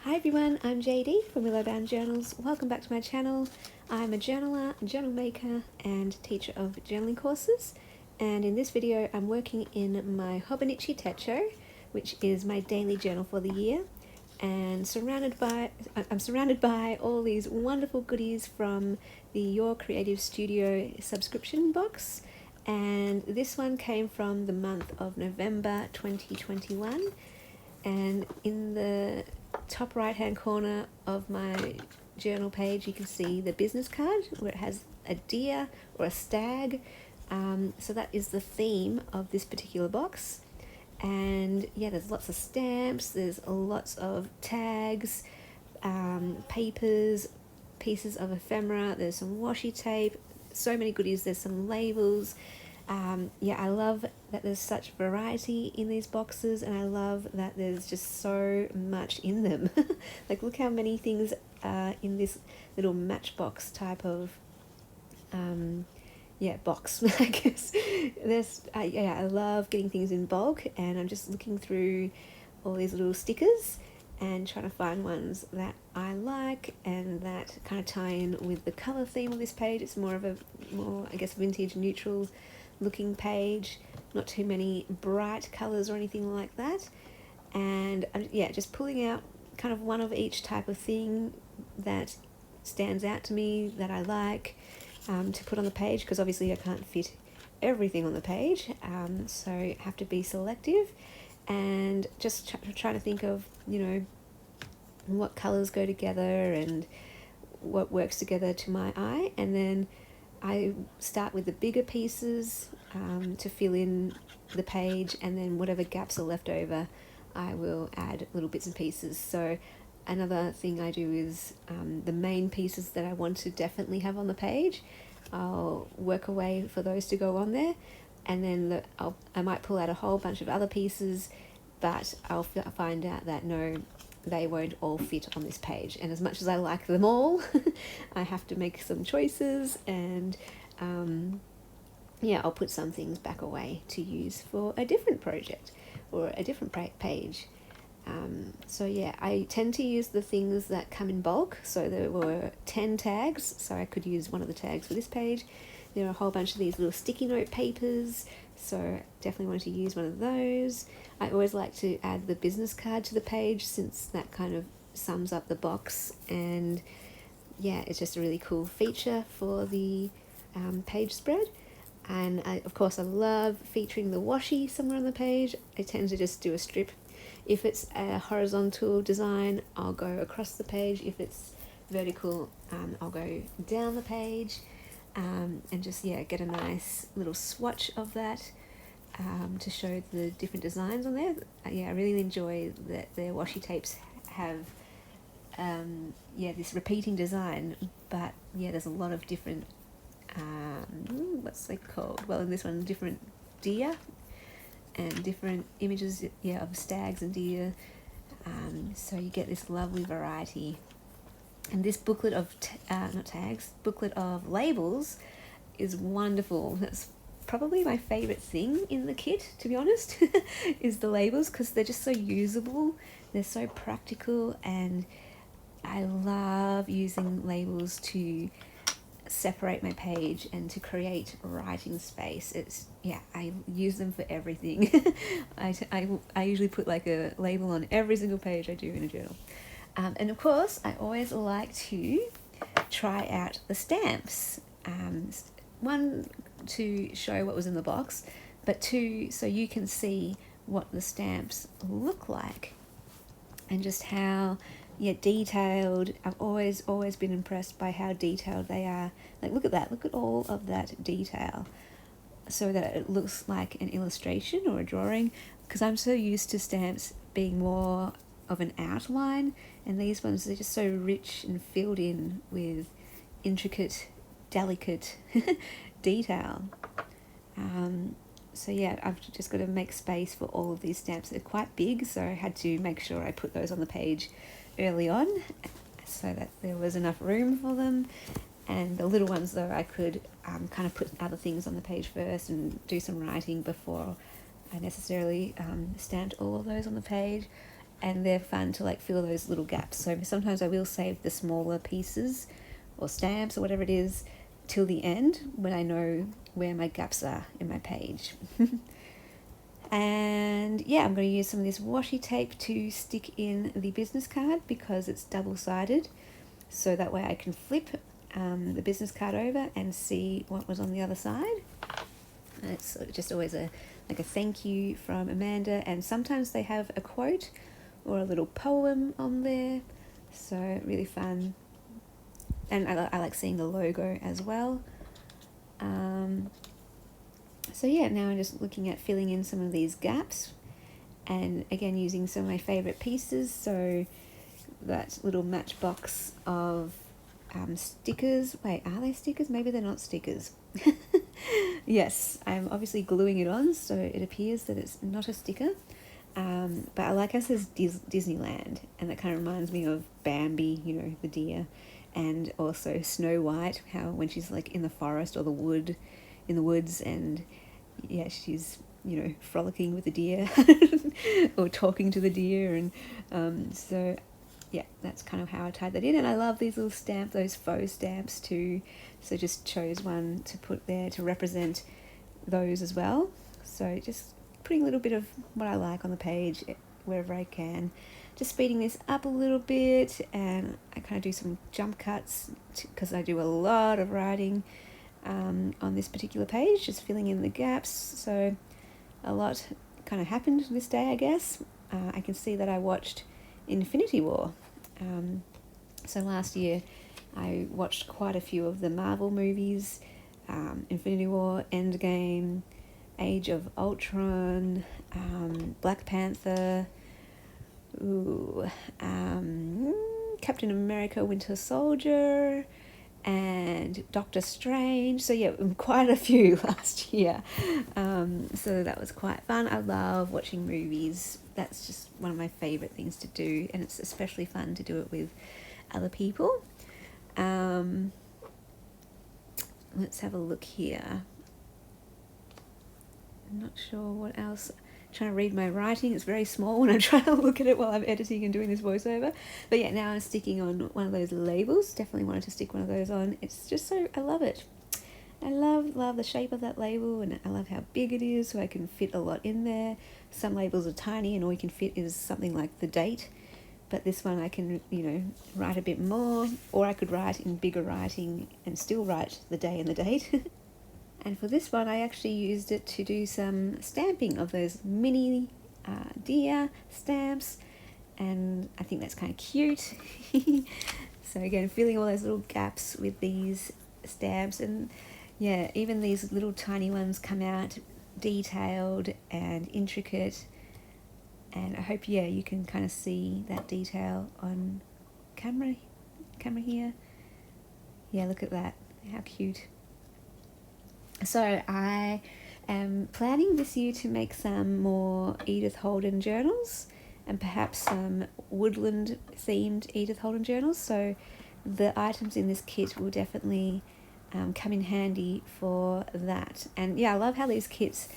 Hi everyone, I'm JD from Willow Journals. Welcome back to my channel. I'm a journaler, journal maker and teacher of journaling courses, and in this video I'm working in my Hobonichi Techo, which is my daily journal for the year, and I'm surrounded by all these wonderful goodies from the Your Creative Studio subscription box, and this one came from the month of November 2021. And in the top right hand corner of my journal page you can see the business card where it has a deer or a stag, so that is the theme of this particular box. And yeah, there's lots of stamps, there's lots of tags, papers, pieces of ephemera, there's some washi tape, so many goodies, there's some labels. Yeah, I love that there's such variety in these boxes, and I love that there's just so much in them. Like, look how many things are in this little matchbox type of box. I guess I love getting things in bulk, and I'm just looking through all these little stickers and trying to find ones that I like and that kind of tie in with the color theme of this page. It's more I guess vintage neutral looking page, not too many bright colors or anything like that. And yeah, just pulling out kind of one of each type of thing that stands out to me that I like, to put on the page, because obviously I can't fit everything on the page, so I have to be selective, and just trying to think of, what colors go together and what works together to my eye. And then I start with the bigger pieces to fill in the page, and then whatever gaps are left over I will add little bits and pieces. So another thing I do is the main pieces that I want to definitely have on the page, I'll work a way for those to go on there, and then I might pull out a whole bunch of other pieces, but I'll find out that no, they won't all fit on this page. And as much as I like them all, I have to make some choices, and I'll put some things back away to use for a different project or a different page. So yeah, I tend to use the things that come in bulk. So there were 10 tags, so I could use one of the tags for this page. There are a whole bunch of these little sticky note papers, so definitely wanted to use one of those. I always like to add the business card to the page, since that kind of sums up the box, and yeah, it's just a really cool feature for the page spread. And of course I love featuring the washi somewhere on the page. I tend to just do a strip. If it's a horizontal design, I'll go across the page. If it's vertical, I'll go down the page, and just get a nice little swatch of that, to show the different designs on there. I really enjoy that their washi tapes have this repeating design, but there's a lot of different what's they called? Well, in this one, different deer and different images, of stags and deer. So you get this lovely variety. And this booklet of booklet of labels is wonderful. That's probably my favorite thing in the kit, to be honest, is the labels, because they're just so usable, they're so practical, and I love using labels to separate my page and to create writing space. I use them for everything. I usually put like a label on every single page I do in a journal. And of course I always like to try out the stamps, one, to show what was in the box, but two, so you can see what the stamps look like and just how detailed. I've always been impressed by how detailed they are. Like, look at that, look at all of that detail, so that it looks like an illustration or a drawing, because I'm so used to stamps being more of an outline, and these ones, they're just so rich and filled in with intricate, delicate detail. So I've just got to make space for all of these stamps. They're quite big, so I had to make sure I put those on the page early on, so that there was enough room for them. And the little ones, though, I could kind of put other things on the page first and do some writing before I necessarily stamped all of those on the page. and they're fun to like fill those little gaps. So sometimes I will save the smaller pieces or stamps or whatever it is till the end when I know where my gaps are in my page. And yeah, I'm going to use some of this washi tape to stick in the business card because it's double-sided, so that way I can flip the business card over and see what was on the other side. And it's just always a thank you from Amanda, and sometimes they have a quote or a little poem on there, so really fun. And I like seeing the logo as well. So yeah, now I'm just looking at filling in some of these gaps, and again using some of my favourite pieces. So that little matchbox of stickers. Wait, are they stickers? Maybe they're not stickers. Yes, I'm obviously gluing it on, so it appears that it's not a sticker. But I like how it says Disneyland, and that kind of reminds me of Bambi, you know, the deer, and also Snow White, how when she's like in the forest or in the woods, and yeah, she's, you know, frolicking with the deer or talking to the deer, and so yeah, that's kind of how I tied that in. And I love these little those faux stamps too, so just chose one to put there to represent those as well. So just putting a little bit of what I like on the page wherever I can, just speeding this up a little bit, and I kind of do some jump cuts because I do a lot of writing on this particular page, just filling in the gaps. So a lot kind of happened this day, I guess. I can see that I watched Infinity War. So last year I watched quite a few of the Marvel movies, Infinity War, Endgame, Age of Ultron, Black Panther, Captain America Winter Soldier, and Doctor Strange. So yeah, quite a few last year. So that was quite fun. I love watching movies. That's just one of my favourite things to do, and it's especially fun to do it with other people. Let's have a look here. I'm not sure what else. I'm trying to read my writing. It's very small when I'm trying to look at it while I'm editing and doing this voiceover. But yeah, now I'm sticking on one of those labels. Definitely wanted to stick one of those on. It's just so, I love it. I love the shape of that label, and I love how big it is, so I can fit a lot in there. Some labels are tiny and all you can fit is something like the date, but this one I can, you know, write a bit more, or I could write in bigger writing and still write the day and the date. And for this one I actually used it to do some stamping of those mini deer stamps, and I think that's kind of cute. So again, filling all those little gaps with these stamps, and yeah, even these little tiny ones come out detailed and intricate, and I hope, yeah, you can kind of see that detail on camera here. Yeah, look at that, how cute. So I am planning this year to make some more Edith Holden journals, and perhaps some woodland themed Edith Holden journals. So the items in this kit will definitely come in handy for that. And yeah, I love how these kits,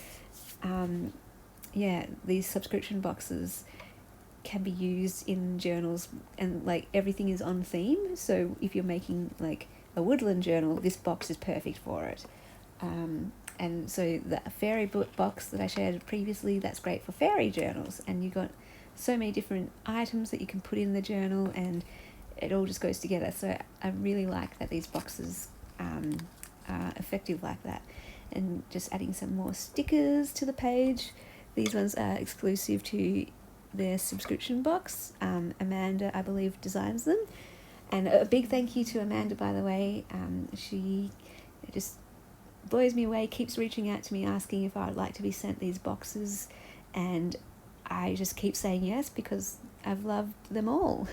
these subscription boxes can be used in journals, and like everything is on theme. So if you're making like a woodland journal, this box is perfect for it. And so the fairy book box that I shared previously, that's great for fairy journals, and you've got so many different items that you can put in the journal, and it all just goes together. So I really like that these boxes are effective like that. And just adding some more stickers to the page. These ones are exclusive to their subscription box. Amanda, I believe, designs them, and a big thank you to Amanda, by the way. She just blows me away, keeps reaching out to me asking if I'd like to be sent these boxes, and I just keep saying yes because I've loved them all.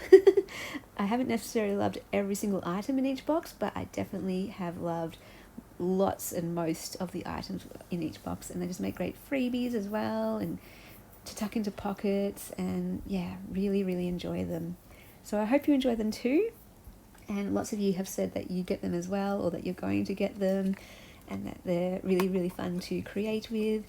I haven't necessarily loved every single item in each box, but I definitely have loved lots and most of the items in each box, and they just make great freebies as well, and to tuck into pockets, and yeah, really enjoy them. So I hope you enjoy them too, and lots of you have said that you get them as well, or that you're going to get them, and that they're really fun to create with.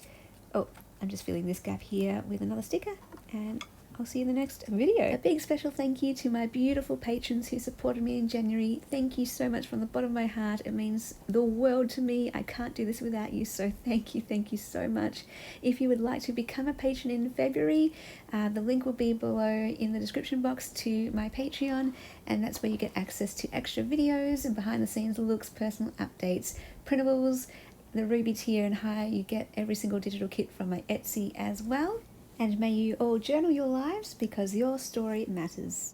Oh, I'm just filling this gap here with another sticker, and I'll see you in the next video. A big special thank you to my beautiful patrons who supported me in January. Thank you so much from the bottom of my heart. It means the world to me. I can't do this without you, so thank you so much. If you would like to become a patron in February, the link will be below in the description box to my Patreon, and that's where you get access to extra videos and behind the scenes looks, personal updates, printables. The Ruby tier and higher, you get every single digital kit from my Etsy as well. And may you all journal your lives because your story matters.